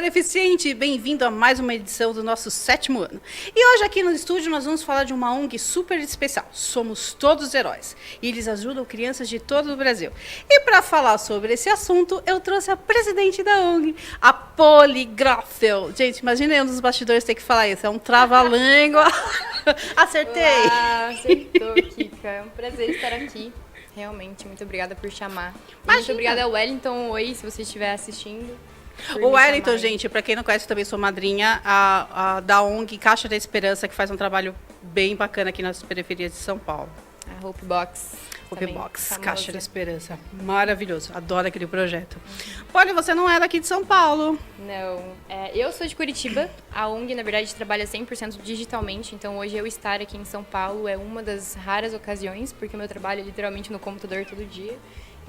Beneficente, bem-vindo a mais uma edição do nosso 7º ano. E hoje aqui no estúdio nós vamos falar de uma ONG super especial, Somos Todos Heróis. E eles ajudam crianças de todo o Brasil. E para falar sobre esse assunto, eu trouxe a presidente da ONG, a Polly Groffel. Gente, imagina aí um dos bastidores ter que falar isso, é um trava-língua. Acertei! Olá, acertou, Kika. É um prazer estar aqui. Realmente, muito obrigada por chamar. Muito obrigada ao Wellington, oi, se você estiver assistindo. O Wellington, gente, para quem não conhece, eu também sou madrinha da ONG Caixa da Esperança, que faz um trabalho bem bacana aqui nas periferias de São Paulo. A Hope Box. Hope Box, Caixa da Esperança. Maravilhoso, adoro aquele projeto. Olha, você não é daqui de São Paulo. Não, eu sou de Curitiba. A ONG, na verdade, trabalha 100% digitalmente. Então, hoje eu estar aqui em São Paulo é uma das raras ocasiões, porque o meu trabalho é literalmente no computador todo dia.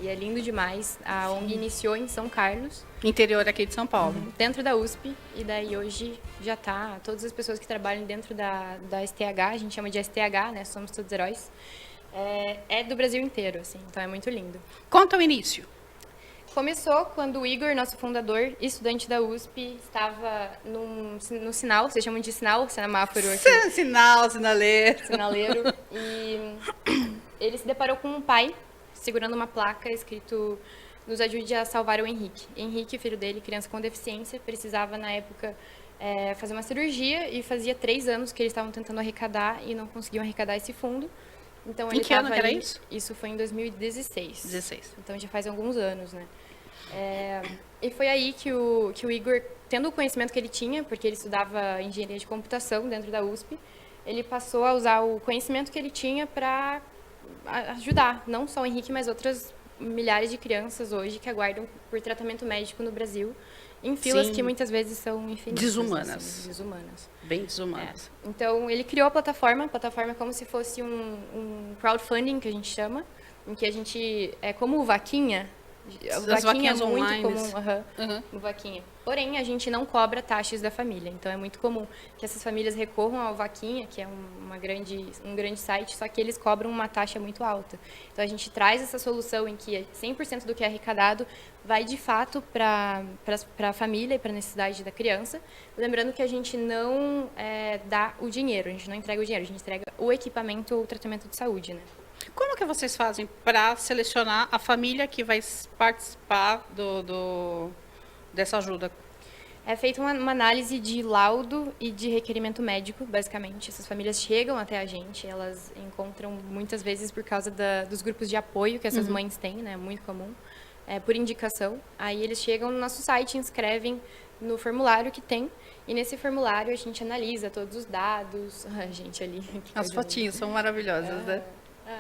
E é lindo demais. A ONG iniciou em São Carlos. Interior aqui de São Paulo. Dentro da USP. E daí hoje já tá todas as pessoas que trabalham dentro da STH, a gente chama de STH, né? Somos Todos Heróis. É do Brasil inteiro, assim. Então é muito lindo. Conta o início. Começou quando o Igor, nosso fundador, estudante da USP, estava no sinal, vocês chamam de sinal, semáforo aqui. Sinaleiro. Sinaleiro. E ele se deparou com um pai segurando uma placa escrito "Nos ajude a salvar o Henrique". Henrique, filho dele, criança com deficiência, precisava na época fazer uma cirurgia e fazia 3 anos que eles estavam tentando arrecadar e não conseguiam arrecadar esse fundo. Então ele Em que ano tava que era ali, isso? Isso foi em 2016. 16. Então já faz alguns anos, né? E foi aí que o Igor, tendo o conhecimento que ele tinha, porque ele estudava engenharia de computação dentro da USP, ele passou a usar o conhecimento que ele tinha para ajudar, não só o Henrique, mas outras milhares de crianças hoje que aguardam por tratamento médico no Brasil, em filas Sim. que muitas vezes são infinitas. Desumanas. Assim, desumanas. Bem desumanas. Então, ele criou a plataforma é como se fosse um crowdfunding, que a gente chama, em que a gente, é como o Vaquinha. O As Vaquinha é vaquinhas muito online. comum, o Vaquinha. Porém, a gente não cobra taxas da família. Então, é muito comum que essas famílias recorram ao Vaquinha, que é um grande site, só que eles cobram uma taxa muito alta. Então, a gente traz essa solução em que 100% do que é arrecadado vai, de fato, para a família e para a necessidade da criança. Lembrando que a gente não dá o dinheiro, a gente não entrega o dinheiro, a gente entrega o equipamento ou o tratamento de saúde, né? Como que vocês fazem para selecionar a família que vai participar dessa ajuda? É feita uma análise de laudo e de requerimento médico, basicamente. Essas famílias chegam até a gente, elas encontram muitas vezes por causa dos grupos de apoio que essas mães têm, né? Muito comum, por indicação. Aí eles chegam no nosso site, inscrevem no formulário que tem, e nesse formulário a gente analisa todos os dados. A gente ali. As fotinhas são maravilhosas, né?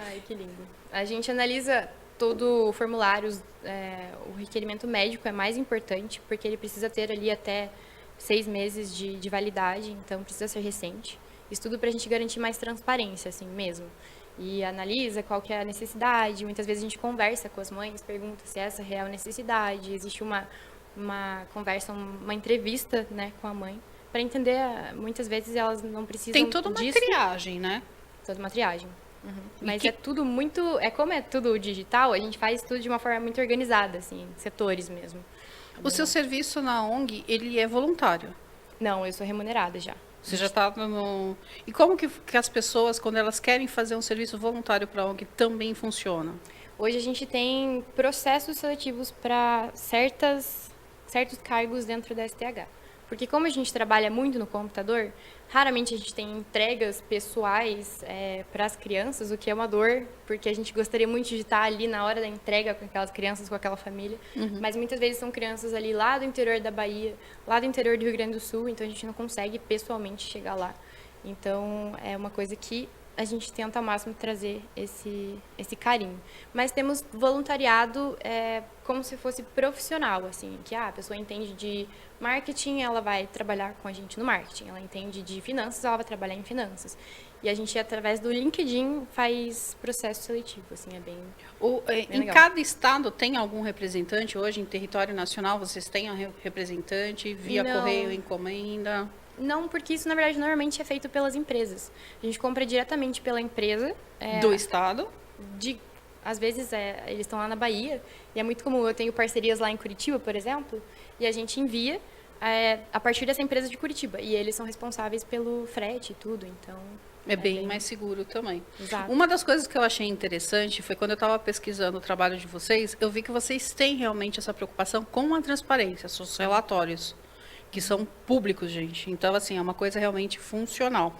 Ai, que lindo. A gente analisa todo o formulário, o requerimento médico é mais importante, porque ele precisa ter ali até 6 meses de validade, então precisa ser recente. Isso tudo para a gente garantir mais transparência, assim mesmo. E analisa qual que é a necessidade, muitas vezes a gente conversa com as mães, pergunta se é essa real necessidade, existe uma conversa, uma entrevista, né, com a mãe, para entender, muitas vezes elas não precisam Tem toda uma disso. triagem, né? Toda uma triagem. Mas é tudo muito... Como é tudo digital, a gente faz tudo de uma forma muito organizada, assim, setores mesmo. O seu serviço na ONG, ele é voluntário? Não, eu sou remunerada já. Você já está no... E como que as pessoas, quando elas querem fazer um serviço voluntário para a ONG, também funciona? Hoje a gente tem processos seletivos para certos cargos dentro da STH. Porque como a gente trabalha muito no computador, raramente a gente tem entregas pessoais para as crianças, o que é uma dor, porque a gente gostaria muito de estar ali na hora da entrega com aquelas crianças, com aquela família. Mas muitas vezes são crianças ali lá do interior da Bahia, lá do interior do Rio Grande do Sul, então a gente não consegue pessoalmente chegar lá. Então é uma coisa que a gente tenta ao máximo trazer esse carinho. Mas temos voluntariado como se fosse profissional, assim, que a pessoa entende de marketing, ela vai trabalhar com a gente no marketing. Ela entende de finanças, ela vai trabalhar em finanças. E a gente, através do LinkedIn, faz processo seletivo, assim, é bem Em legal. cada estado tem algum representante? Hoje, em território nacional, vocês têm um representante via Não. correio, encomenda? Não, porque isso, na verdade, normalmente é feito pelas empresas. A gente compra diretamente pela empresa. Do estado? Às vezes, eles estão lá na Bahia, e é muito comum. Eu tenho parcerias lá em Curitiba, por exemplo, e a gente envia a partir dessa empresa de Curitiba. E eles são responsáveis pelo frete e tudo, então... É bem mais seguro também. Exato. Uma das coisas que eu achei interessante foi quando eu estava pesquisando o trabalho de vocês, eu vi que vocês têm realmente essa preocupação com a transparência, seus relatórios, que são públicos, gente. Então, assim, é uma coisa realmente funcional.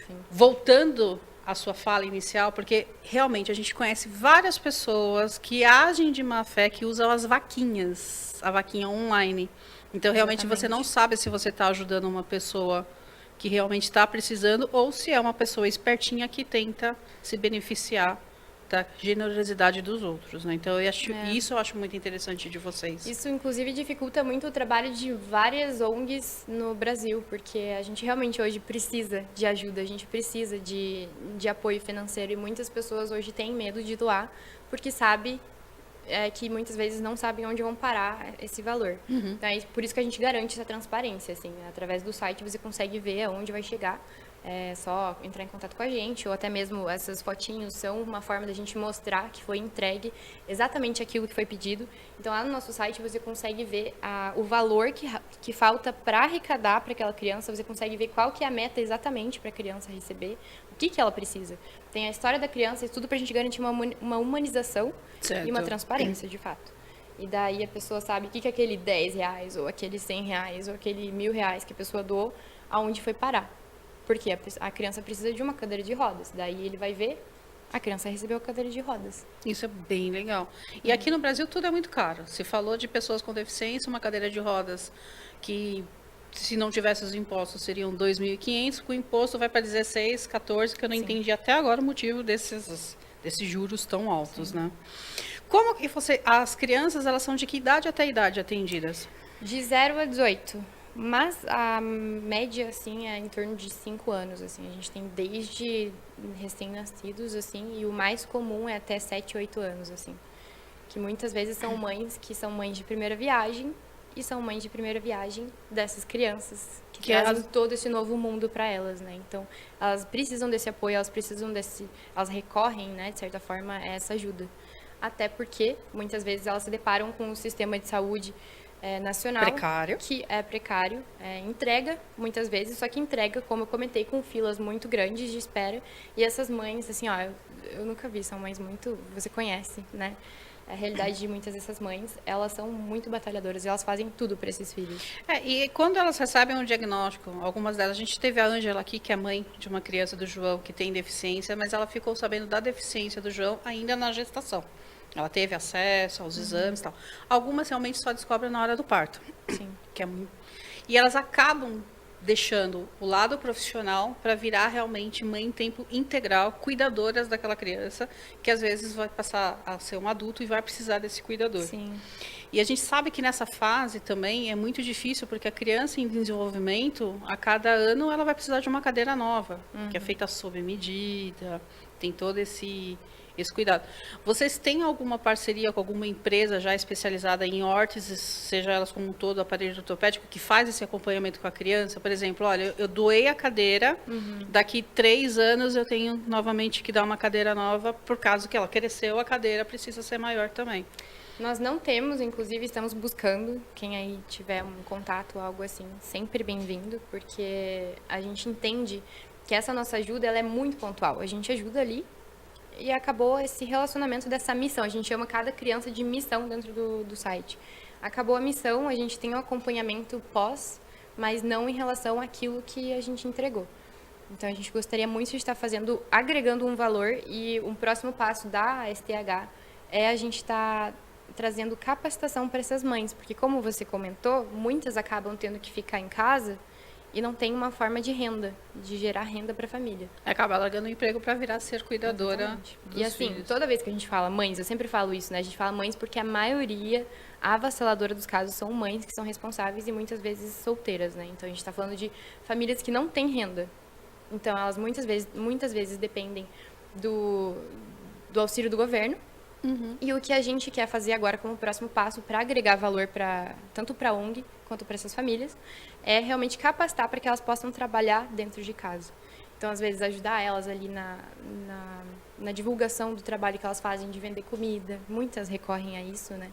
Sim. Voltando à sua fala inicial, porque realmente a gente conhece várias pessoas que agem de má fé, que usam as vaquinhas, a vaquinha online. Então, realmente, você não sabe se você está ajudando uma pessoa que realmente está precisando, ou se é uma pessoa espertinha que tenta se beneficiar da generosidade dos outros, né? Então, isso eu acho muito interessante de vocês. Isso, inclusive, dificulta muito o trabalho de várias ONGs no Brasil, porque a gente realmente hoje precisa de ajuda, a gente precisa de apoio financeiro, e muitas pessoas hoje têm medo de doar, porque sabe que muitas vezes não sabem onde vão parar esse valor. Então, por isso que a gente garante essa transparência, assim, através do site você consegue ver aonde vai chegar. É só entrar em contato com a gente, ou até mesmo essas fotinhos são uma forma da gente mostrar que foi entregue exatamente aquilo que foi pedido. Então, lá no nosso site você consegue ver o valor que falta para arrecadar para aquela criança, você consegue ver qual que é a meta exatamente para a criança receber, o que ela precisa. Tem a história da criança e tudo para a gente garantir uma humanização e uma transparência, de fato. E daí a pessoa sabe o que é aquele R$10, ou aquele R$100, ou aquele R$1.000 que a pessoa doou, aonde foi parar. Porque a criança precisa de uma cadeira de rodas. Daí ele vai ver, a criança recebeu a cadeira de rodas. Isso é bem legal. E aqui no Brasil tudo é muito caro. Se falou de pessoas com deficiência, uma cadeira de rodas que, se não tivesse os impostos, seriam 2.500, com o imposto vai para 16, 14, que eu não entendi até agora o motivo desses juros tão altos, né? Como que as crianças, elas são de que idade até idade atendidas? De 0 a 18. Mas a média, assim, é em torno de 5 anos, assim. A gente tem desde recém-nascidos, assim, e o mais comum é até 7, 8 anos, assim. Que muitas vezes são mães que são mães de primeira viagem e são mães de primeira viagem dessas crianças que trazem todo esse novo mundo para elas, né? Então, elas precisam desse apoio, elas recorrem, né, de certa forma, a essa ajuda. Até porque, muitas vezes, elas se deparam com um sistema de saúde nacional, precário, que é precário, entrega muitas vezes, só que entrega, como eu comentei, com filas muito grandes de espera, e essas mães, assim, ó, eu nunca vi, são mães muito, você conhece, né, a realidade de muitas dessas mães, elas são muito batalhadoras, e elas fazem tudo para esses filhos. E quando elas recebem um diagnóstico, algumas delas, a gente teve a Ângela aqui, que é mãe de uma criança do João, que tem deficiência, mas ela ficou sabendo da deficiência do João ainda na gestação. Ela teve acesso aos exames e tal. Algumas realmente só descobrem na hora do parto. Sim. E elas acabam deixando o lado profissional para virar realmente mãe em tempo integral, cuidadoras daquela criança, que às vezes vai passar a ser um adulto e vai precisar desse cuidador. Sim. E a gente sabe que nessa fase também é muito difícil, porque a criança em desenvolvimento, a cada ano, ela vai precisar de uma cadeira nova, que é feita sob medida, tem todo esse cuidado. Vocês têm alguma parceria com alguma empresa já especializada em órteses, seja elas como um todo, aparelho ortopédico, que faz esse acompanhamento com a criança? Por exemplo, olha, eu doei a cadeira, daqui 3 anos eu tenho novamente que dar uma cadeira nova, por causa que ela cresceu, a cadeira precisa ser maior também. Nós não temos, inclusive estamos buscando, quem aí tiver um contato, algo assim, sempre bem-vindo, porque a gente entende que essa nossa ajuda, ela é muito pontual. A gente ajuda ali, e acabou esse relacionamento dessa missão. A gente chama cada criança de missão dentro do site. Acabou a missão, a gente tem um acompanhamento pós, mas não em relação àquilo que a gente entregou. Então, a gente gostaria muito de estar agregando um valor, e um próximo passo da STH é a gente estar trazendo capacitação para essas mães, porque como você comentou, muitas acabam tendo que ficar em casa e não tem uma forma de renda, de gerar renda para a família. Acaba largando o emprego para virar ser cuidadora dos E assim, filhos. toda vez que a gente fala mães, eu sempre falo isso, né? A gente fala mães porque a maioria, a avassaladora dos casos, são mães que são responsáveis e muitas vezes solteiras, né? Então, a gente está falando de famílias que não têm renda. Então, elas muitas vezes dependem do auxílio do governo. E o que a gente quer fazer agora como próximo passo para agregar valor tanto para a ONG quanto para essas famílias é realmente capacitar para que elas possam trabalhar dentro de casa. Então, às vezes, ajudar elas ali na divulgação do trabalho que elas fazem de vender comida. Muitas recorrem a isso, né?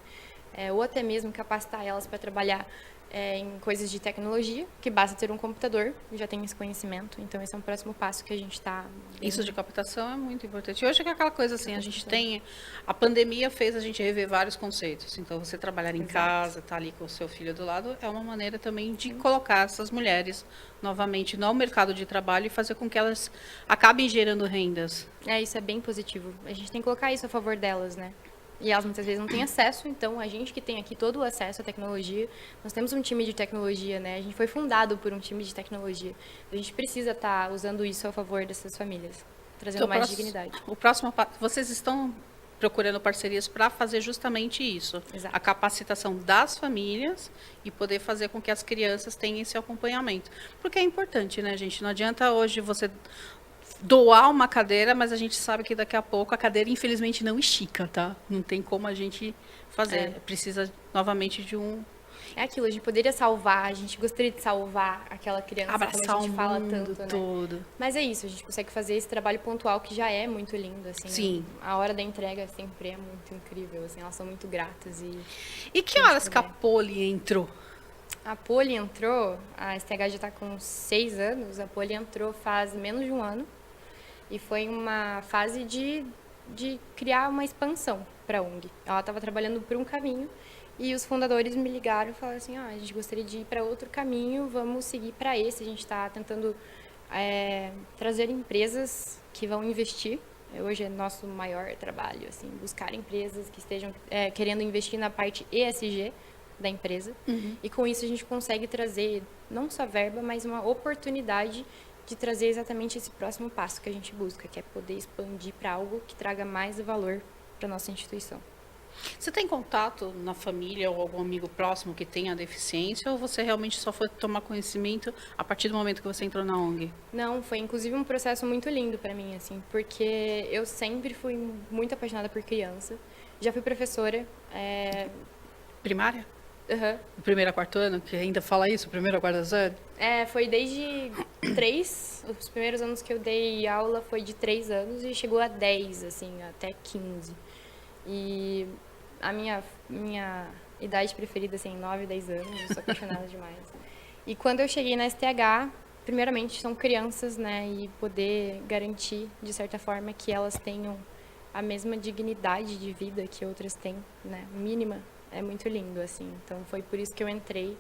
Ou até mesmo capacitar elas para trabalhar em coisas de tecnologia, que basta ter um computador, já tem esse conhecimento. Então, esse é um próximo passo que a gente está... Isso de captação é muito importante. Hoje é aquela coisa assim, a gente tem... A pandemia fez a gente rever vários conceitos. Então, você trabalhar em casa, estar ali com o seu filho do lado, é uma maneira também de colocar essas mulheres novamente no mercado de trabalho e fazer com que elas acabem gerando rendas. Isso é bem positivo. A gente tem que colocar isso a favor delas, né? E elas muitas vezes não têm acesso, então a gente que tem aqui todo o acesso à tecnologia, nós temos um time de tecnologia, né? A gente foi fundado por um time de tecnologia. A gente precisa estar usando isso a favor dessas famílias, trazendo Então, mais dignidade. O próximo, vocês estão procurando parcerias para fazer justamente isso, Exato. a capacitação das famílias e poder fazer com que as crianças tenham esse acompanhamento. Porque é importante, né, gente? Não adianta hoje você doar uma cadeira, mas a gente sabe que daqui a pouco a cadeira, infelizmente, não estica, tá? Não tem como a gente fazer. Precisa, novamente, de um... É aquilo, a gente poderia salvar, a gente gostaria de salvar aquela criança, abraçar como a gente o fala mundo tanto, né? todo. Mas é isso, a gente consegue fazer esse trabalho pontual que já é muito lindo, assim. Sim. A hora da entrega sempre é muito incrível, assim, elas são muito gratas E que horas que a Poli entrou? A Poli entrou, a STH já está com 6 anos, a Poli entrou faz menos de um ano. E foi uma fase de criar uma expansão para a ONG. Ela estava trabalhando por um caminho e os fundadores me ligaram e falaram assim, a gente gostaria de ir para outro caminho, vamos seguir para esse. A gente está tentando trazer empresas que vão investir. Hoje é nosso maior trabalho, assim, buscar empresas que estejam querendo investir na parte ESG da empresa. E com isso a gente consegue trazer não só verba, mas uma oportunidade de trazer exatamente esse próximo passo que a gente busca, que é poder expandir para algo que traga mais valor para nossa instituição. Você tem contato na família ou algum amigo próximo que tenha deficiência ou você realmente só foi tomar conhecimento a partir do momento que você entrou na ONG? Não, foi inclusive um processo muito lindo para mim, assim, porque eu sempre fui muito apaixonada por criança. Já fui professora. Primária? Uhum. O primeiro a quarto ano, que ainda fala isso, primeiro a quarta série? Foi desde 3, os primeiros anos que eu dei aula foi de 3 anos e chegou a 10, assim, até 15. E a minha idade preferida, assim, 9, 10 anos, eu sou apaixonada demais. E quando eu cheguei na STH, primeiramente são crianças, né, e poder garantir, de certa forma, que elas tenham a mesma dignidade de vida que outras têm, né, mínima. É muito lindo, assim. Então, foi por isso que eu entrei.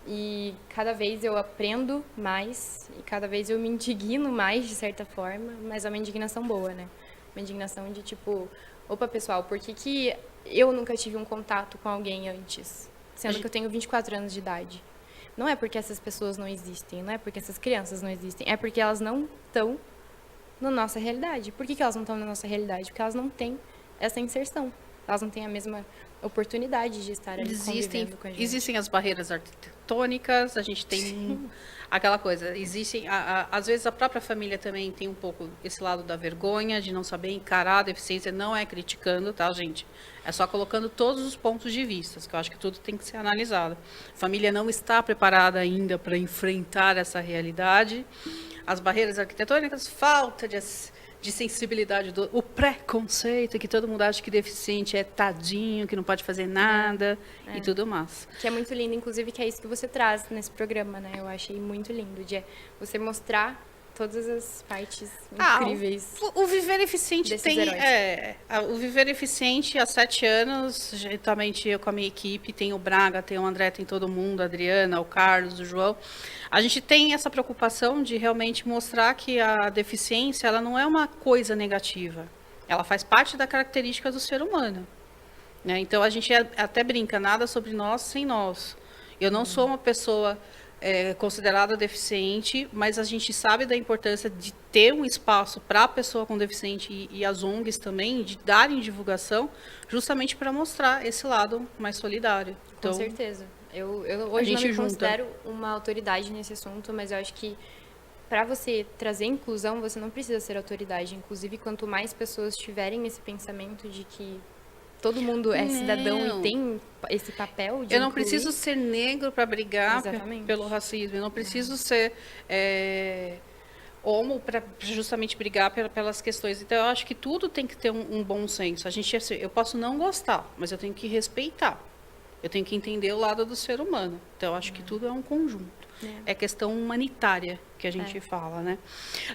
E cada vez eu aprendo mais e cada vez eu me indigno mais, de certa forma, mas é uma indignação boa, né? Uma indignação de tipo, opa, pessoal, por que eu nunca tive um contato com alguém antes? Sendo que eu tenho 24 anos de idade. Não é porque essas pessoas não existem, não é porque essas crianças não existem, é porque elas não estão na nossa realidade. Por que elas não estão na nossa realidade? Porque elas não têm essa inserção. Elas não têm a mesma oportunidade de estar ali convivendo com a gente. Existem as barreiras arquitetônicas, a gente tem aquela coisa, às vezes a própria família também tem um pouco esse lado da vergonha, de não saber encarar a deficiência, não é criticando, tá, gente? É só colocando todos os pontos de vista, que eu acho que tudo tem que ser analisado. A família não está preparada ainda para enfrentar essa realidade. As barreiras arquitetônicas, falta de sensibilidade, o preconceito, que todo mundo acha que deficiente é tadinho, que não pode fazer nada e tudo mais. Que é muito lindo, inclusive, que é isso que você traz nesse programa, né? Eu achei muito lindo, de você mostrar todas as partes incríveis. O Viver Eficiente tem... o Viver Eficiente, há 7 anos, juntamente eu com a minha equipe, tem o Braga, tem o André, tem todo mundo, a Adriana, o Carlos, o João. A gente tem essa preocupação de realmente mostrar que a deficiência ela não é uma coisa negativa. Ela faz parte da característica do ser humano. Né? Então, a gente até brinca, nada sobre nós sem nós. Eu não sou uma pessoa considerada deficiente, mas a gente sabe da importância de ter um espaço para a pessoa com deficiente e as ONGs também, de darem divulgação, justamente para mostrar esse lado mais solidário. Com certeza. Eu hoje não me considero uma autoridade nesse assunto, mas eu acho que para você trazer inclusão, você não precisa ser autoridade. Inclusive, quanto mais pessoas tiverem esse pensamento de que todo mundo é cidadão e tem esse papel de Eu não incluir. preciso ser negro para brigar pelo racismo. Eu não preciso ser homo para justamente brigar pelas questões. Então, eu acho que tudo tem que ter um bom senso. Eu posso não gostar, mas eu tenho que respeitar. Eu tenho que entender o lado do ser humano. Então, eu acho que tudo é um conjunto. É questão humanitária que a gente fala, né?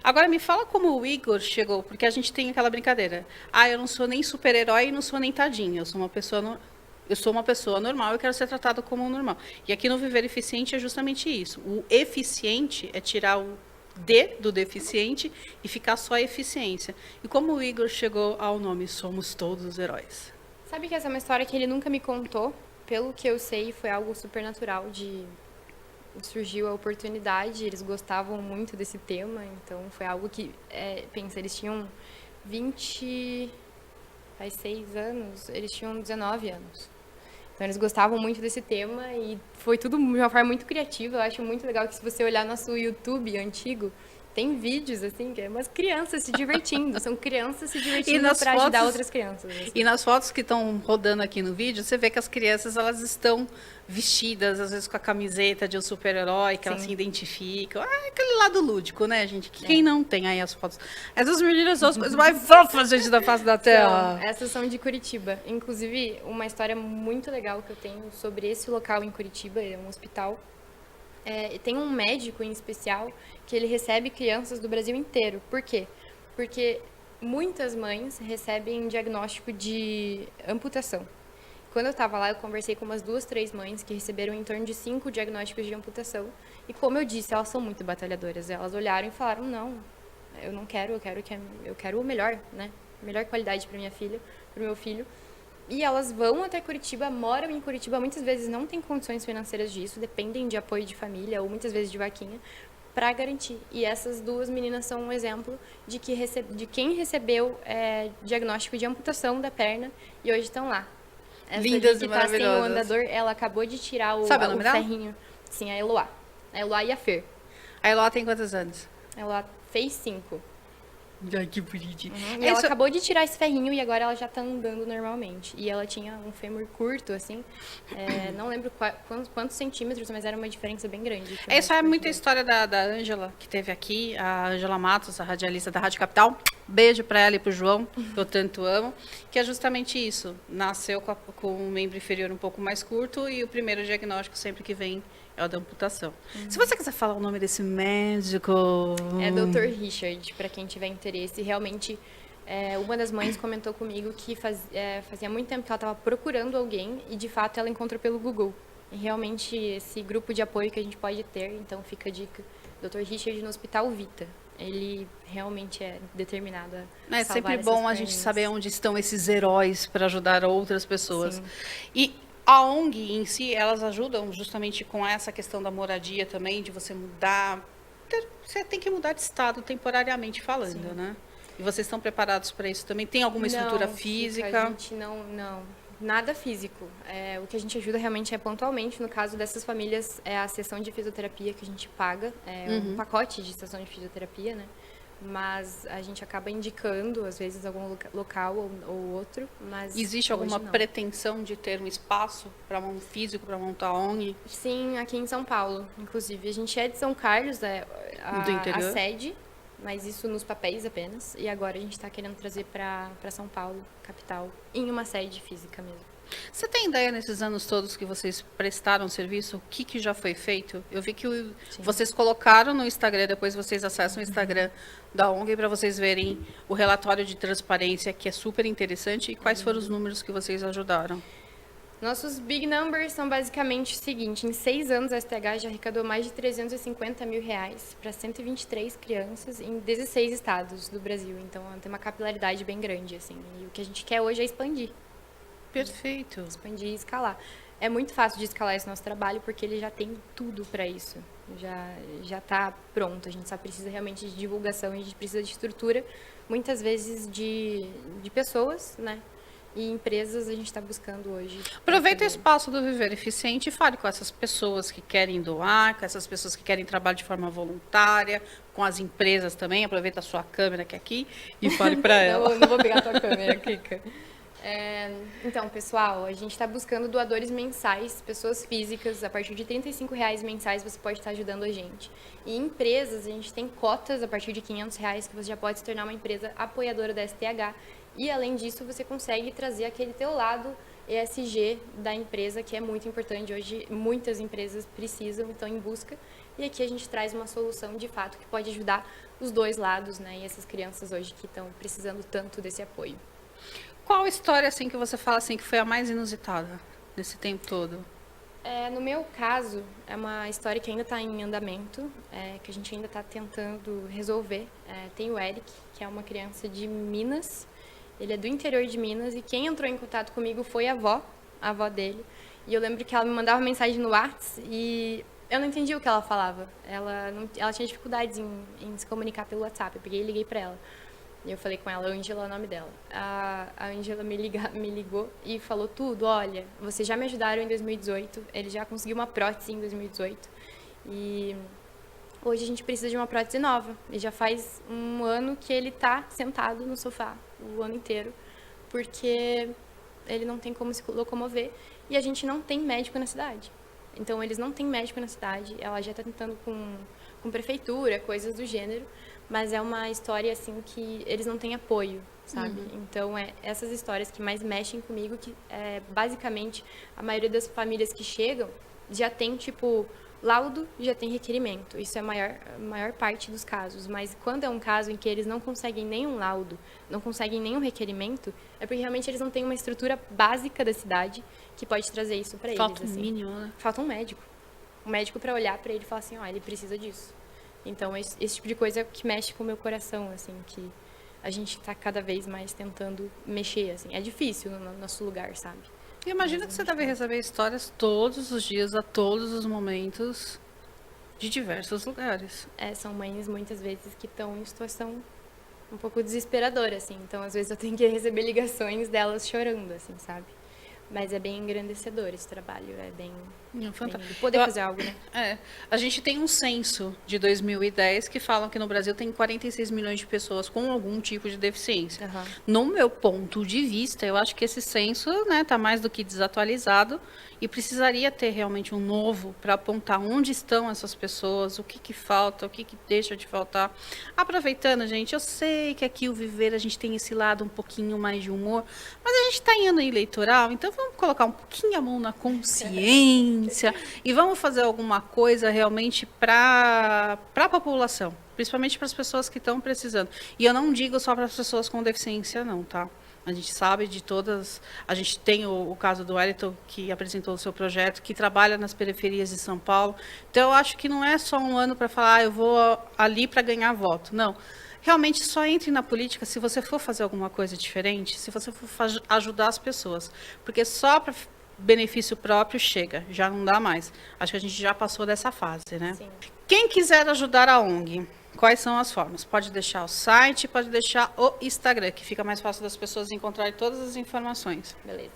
Agora, me fala como o Igor chegou, porque a gente tem aquela brincadeira. Ah, eu não sou nem super-herói e não sou nem tadinha. Eu sou uma pessoa... Eu sou uma pessoa normal e quero ser tratada como um normal. E aqui no Viver Eficiente é justamente isso. O eficiente é tirar o D do deficiente e ficar só a eficiência. E como o Igor chegou ao nome Somos Todos os Heróis? Sabe que essa é uma história que ele nunca me contou? Pelo que eu sei, foi algo super natural de... Surgiu a oportunidade, eles gostavam muito desse tema, então foi algo que, pensa, eles tinham 6 anos, eles tinham 19 anos. Então eles gostavam muito desse tema e foi tudo de uma forma muito criativa. Eu acho muito legal que se você olhar nosso YouTube antigo, tem vídeos, assim, que é umas crianças se divertindo. São crianças se divertindo para ajudar outras crianças. Assim. E nas fotos que estão rodando aqui no vídeo, você vê que as crianças, elas estão vestidas, às vezes com a camiseta de um super-herói, que elas se identificam. Ah, aquele lado lúdico, né, gente? Quem não tem aí as fotos? Essas meninas são as coisas mais fofas, gente, da face da Terra. Essas são de Curitiba. Inclusive, uma história muito legal que eu tenho sobre esse local em Curitiba, é um hospital. Tem um médico em especial que ele recebe crianças do Brasil inteiro. Por quê? Porque muitas mães recebem diagnóstico de amputação. Quando eu estava lá, eu conversei com umas 2, 3 mães que receberam em torno de 5 diagnósticos de amputação. E como eu disse, elas são muito batalhadoras. Elas olharam e falaram, não, eu não quero, eu quero o melhor, né? Melhor qualidade para minha filha, para o meu filho. E elas vão até Curitiba, moram em Curitiba, muitas vezes não têm condições financeiras disso, dependem de apoio de família ou muitas vezes de vaquinha, para garantir. E essas 2 meninas são um exemplo de quem recebeu diagnóstico de amputação da perna e hoje estão lá. Essa lindas que e tá sem o maravilhosas. andador, ela acabou de tirar o nome dela? ferrinho. Sim, a Eloá. A Eloá e a Fer. A Eloá tem quantos anos? A Eloá fez 5. Ai, que bonitinho. E ela acabou de tirar esse ferrinho e agora ela já tá andando normalmente. E ela tinha um fêmur curto, assim. Não lembro quantos centímetros, mas era uma diferença bem grande. Essa é muita história da Ângela, que teve aqui, a Ângela Matos, a radialista da Rádio Capital. Beijo para ela e pro João, que eu tanto amo. Que é justamente isso. Nasceu com um membro inferior um pouco mais curto e o primeiro diagnóstico sempre que vem é o da amputação. Se você quiser falar o nome desse médico... É Dr. Richard, para quem tiver interesse. Realmente, uma das mães comentou comigo que fazia muito tempo que ela estava procurando alguém e, de fato, ela encontrou pelo Google. E, realmente, esse grupo de apoio que a gente pode ter, então fica a dica, Dr. Richard no Hospital Vita. Ele realmente é determinado a salvar essas sempre bom a gente saber onde estão esses heróis para ajudar outras pessoas. Sim. E a ONG em si, elas ajudam justamente com essa questão da moradia também, de você mudar. Você tem que mudar de estado temporariamente falando, né? E vocês estão preparados para isso também? Tem alguma estrutura física? A gente não. Nada físico. O que a gente ajuda realmente é pontualmente. No caso dessas famílias, é a sessão de fisioterapia que a gente paga. Um pacote de sessão de fisioterapia, né? Mas a gente acaba indicando, às vezes, algum local ou outro. Mas existe alguma pretensão de ter um espaço físico para montar a ONG? Sim, aqui em São Paulo, inclusive. A gente é de São Carlos, a sede, mas isso nos papéis apenas. E agora a gente está querendo trazer para São Paulo, capital, em uma sede física mesmo. Você tem ideia, nesses anos todos que vocês prestaram serviço, o que já foi feito? Eu vi que vocês colocaram no Instagram, depois vocês acessam o Instagram da ONG para vocês verem o relatório de transparência, que é super interessante. E quais foram os números que vocês ajudaram? Nossos big numbers são basicamente o seguinte: em 6 anos a STH já arrecadou mais de 350 mil reais para 123 crianças em 16 estados do Brasil. Então tem uma capilaridade bem grande, assim. E o que a gente quer hoje é expandir. Perfeito. Expandir e escalar. É muito fácil de escalar esse nosso trabalho porque ele já tem tudo para isso. Já está pronto. A gente só precisa realmente de divulgação, a gente precisa de estrutura, muitas vezes de pessoas, né? E empresas a gente está buscando hoje. Aproveita o espaço do Viver Eficiente e fale com essas pessoas que querem doar, com essas pessoas que querem trabalhar de forma voluntária, com as empresas também. Aproveita a sua câmera que é aqui e fale para ela. Não vou pegar a tua câmera, Kika. Então, pessoal, a gente está buscando doadores mensais, pessoas físicas. A partir de R$35 mensais você pode estar ajudando a gente. E empresas, a gente tem cotas a partir de R$500 que você já pode se tornar uma empresa apoiadora da STH. E, além disso, você consegue trazer aquele teu lado ESG da empresa, que é muito importante. Hoje, muitas empresas precisam, estão em busca. E aqui a gente traz uma solução, de fato, que pode ajudar os dois lados, né? E essas crianças hoje que estão precisando tanto desse apoio. Qual história, assim, que você fala, assim, que foi a mais inusitada desse tempo todo? No meu caso, é uma história que ainda está em andamento, que a gente ainda está tentando resolver. Tem o Eric, que é uma criança de Minas, ele é do interior de Minas, e quem entrou em contato comigo foi a avó dele. E eu lembro que ela me mandava mensagem no WhatsApp e eu não entendia o que ela falava. Ela tinha dificuldades em se comunicar pelo WhatsApp, eu peguei e liguei para ela. E eu falei com ela, Ângela é o nome dela. A Ângela me ligou e falou tudo. Olha, vocês já me ajudaram em 2018, ele já conseguiu uma prótese em 2018. E hoje a gente precisa de uma prótese nova. E já faz um ano que ele está sentado no sofá, o ano inteiro, porque ele não tem como se locomover e a gente não tem médico na cidade. Então, eles não têm médico na cidade. Ela já está tentando com prefeitura, coisas do gênero. Mas é uma história, assim, que eles não têm apoio, sabe? Então, essas histórias que mais mexem comigo, que basicamente a maioria das famílias que chegam já tem, tipo, laudo, já tem requerimento. Isso é a maior parte dos casos. Mas quando é um caso em que eles não conseguem nenhum laudo, não conseguem nenhum requerimento, é porque realmente eles não têm uma estrutura básica da cidade que pode trazer isso para eles. Falta um assim. mínimo, né? Falta um médico. Um médico para olhar para ele e falar assim, ó, ele precisa disso. Então, esse tipo de coisa é que mexe com o meu coração, assim, que a gente está cada vez mais tentando mexer, assim. É difícil no nosso lugar, sabe? E imagina que você deve receber histórias todos os dias, a todos os momentos, de diversos lugares. São mães, muitas vezes, que estão em situação um pouco desesperadora, assim. Então, às vezes, eu tenho que receber ligações delas chorando, assim, sabe? Mas é bem engrandecedor esse trabalho, é bem poder fazer algo, né? A gente tem um censo de 2010 que falam que no Brasil tem 46 milhões de pessoas com algum tipo de deficiência. Uhum. No meu ponto de vista, eu acho que esse censo, né, tá mais do que desatualizado e precisaria ter realmente um novo para apontar onde estão essas pessoas, o que falta, o que deixa de faltar. Aproveitando, gente, eu sei que aqui o Viver a gente tem esse lado um pouquinho mais de humor, mas a gente está em ano eleitoral, então vamos colocar um pouquinho a mão na consciência e vamos fazer alguma coisa realmente para a população, principalmente para as pessoas que estão precisando. E eu não digo só para as pessoas com deficiência, não, tá? A gente sabe de todas. A gente tem o caso do Wellington, que apresentou o seu projeto, que trabalha nas periferias de São Paulo. Então, eu acho que não é só um ano para falar, eu vou ali para ganhar voto. Não. Realmente, só entre na política se você for fazer alguma coisa diferente, se você for ajudar as pessoas. Porque só para benefício próprio chega, já não dá mais. Acho que a gente já passou dessa fase, né? Sim. Quem quiser ajudar a ONG, quais são as formas? Pode deixar o site, pode deixar o Instagram, que fica mais fácil das pessoas encontrarem todas as informações. Beleza.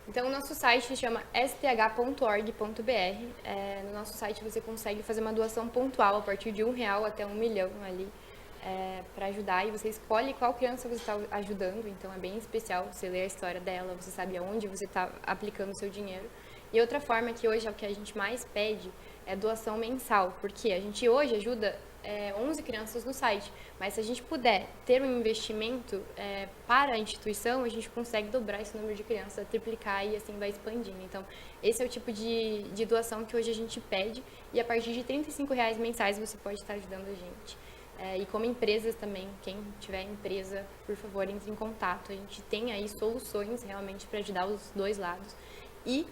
Então, o nosso site se chama sth.org.br. No nosso site você consegue fazer uma doação pontual a partir de R$1 até 1 milhão ali para ajudar. E você escolhe qual criança você está ajudando. Então, é bem especial você ler a história dela, você sabe aonde você está aplicando o seu dinheiro. E outra forma que hoje é o que a gente mais pede é doação mensal. Porque a gente hoje ajuda 11 crianças no site, mas se a gente puder ter um investimento para a instituição, a gente consegue dobrar esse número de crianças, triplicar e assim vai expandindo. Então, esse é o tipo de doação que hoje a gente pede e a partir de R$35 mensais você pode estar ajudando a gente. E como empresas também, quem tiver empresa, por favor, entre em contato. A gente tem aí soluções realmente para ajudar os dois lados. E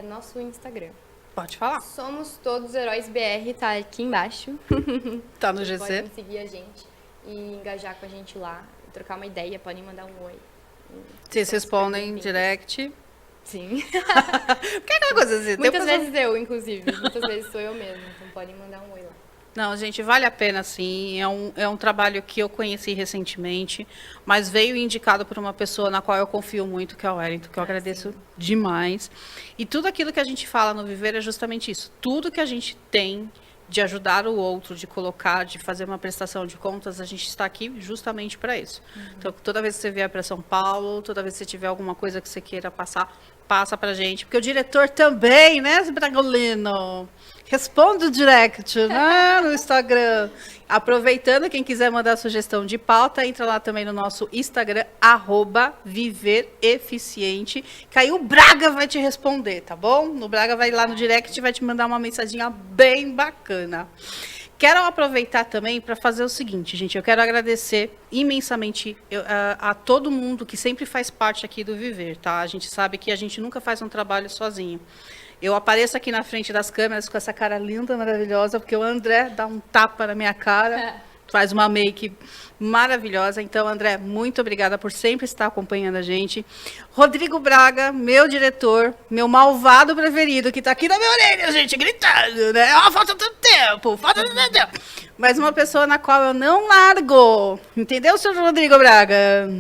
nosso Instagram. Pode falar. Somos Todos Heróis BR, tá aqui embaixo. Tá no Vocês GC. podem seguir a gente e engajar com a gente lá, trocar uma ideia, podem mandar um oi. Vocês respondem em direct. Sim. Que é aquela coisa assim? Muitas vezes eu, inclusive. Muitas vezes sou eu mesma, então podem mandar um oi lá. Não, gente, vale a pena sim. É um trabalho que eu conheci recentemente, mas veio indicado por uma pessoa na qual eu confio muito, que é o Wellington, que eu agradeço demais. E tudo aquilo que a gente fala no Viver é justamente isso. Tudo que a gente tem de ajudar o outro, de colocar, de fazer uma prestação de contas, a gente está aqui justamente para isso. Então, toda vez que você vier para São Paulo, toda vez que você tiver alguma coisa que você queira passar, passa pra gente, porque o diretor também, né, Bragolino? Responde o direct, né, no Instagram. Aproveitando, quem quiser mandar sugestão de pauta, entra lá também no nosso Instagram, @vivereficiente, que aí o Braga vai te responder, tá bom? O Braga vai lá no direct e vai te mandar uma mensaginha bem bacana. Quero aproveitar também para fazer o seguinte, gente. Eu quero agradecer imensamente a todo mundo que sempre faz parte aqui do Viver, tá? A gente sabe que a gente nunca faz um trabalho sozinho. Eu apareço aqui na frente das câmeras com essa cara linda, maravilhosa, porque o André dá um tapa na minha cara, faz uma make maravilhosa. Então, André, muito obrigada por sempre estar acompanhando a gente. Rodrigo Braga, meu diretor, meu malvado preferido, que está aqui na minha orelha, gente, gritando, né? Ó, falta tanto tempo, falta tanto tempo. Mas uma pessoa na qual eu não largo. Entendeu, senhor Rodrigo Braga?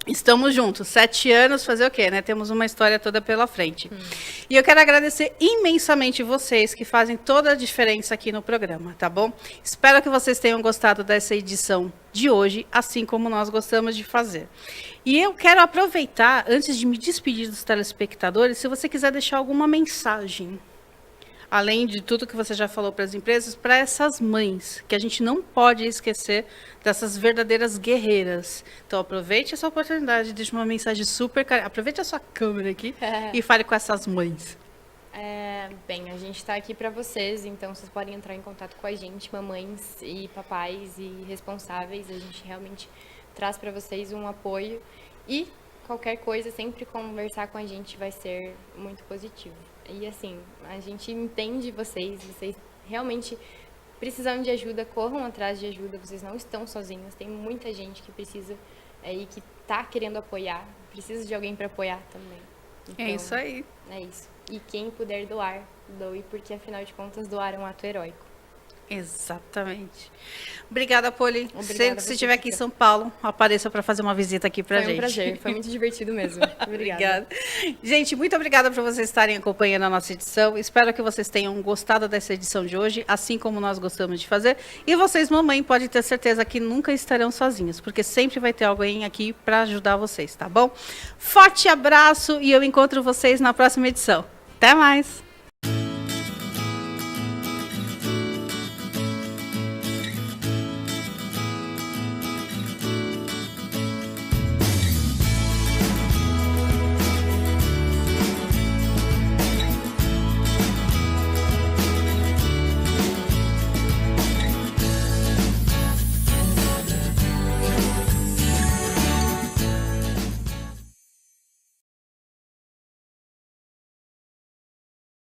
Estamos juntos, 7 anos, fazer o quê, né? Temos uma história toda pela frente. E eu quero agradecer imensamente vocês que fazem toda a diferença aqui no programa, tá bom? Espero que vocês tenham gostado dessa edição de hoje, assim como nós gostamos de fazer. E eu quero aproveitar, antes de me despedir dos telespectadores, se você quiser deixar alguma mensagem, além de tudo que você já falou para as empresas, para essas mães, que a gente não pode esquecer dessas verdadeiras guerreiras. Então, aproveite essa oportunidade, deixe uma mensagem super... Aproveite a sua câmera aqui e fale com essas mães. Bem, a gente está aqui para vocês, então vocês podem entrar em contato com a gente, mamães e papais e responsáveis. A gente realmente traz para vocês um apoio e qualquer coisa, sempre conversar com a gente vai ser muito positivo. E assim, a gente entende vocês realmente precisam de ajuda, corram atrás de ajuda, vocês não estão sozinhos, tem muita gente que precisa e que está querendo apoiar, precisa de alguém para apoiar também. Então, é isso aí. É isso. E quem puder doar, doe, porque afinal de contas doar é um ato heróico. Exatamente. Obrigada, Poli. Obrigada, Se estiver aqui em São Paulo, apareça para fazer uma visita aqui para a gente. Foi um prazer, foi muito divertido mesmo. Obrigada. Gente, muito obrigada por vocês estarem acompanhando a nossa edição. Espero que vocês tenham gostado dessa edição de hoje, assim como nós gostamos de fazer. E vocês, mamãe, podem ter certeza que nunca estarão sozinhos, porque sempre vai ter alguém aqui para ajudar vocês, tá bom? Forte abraço e eu encontro vocês na próxima edição. Até mais!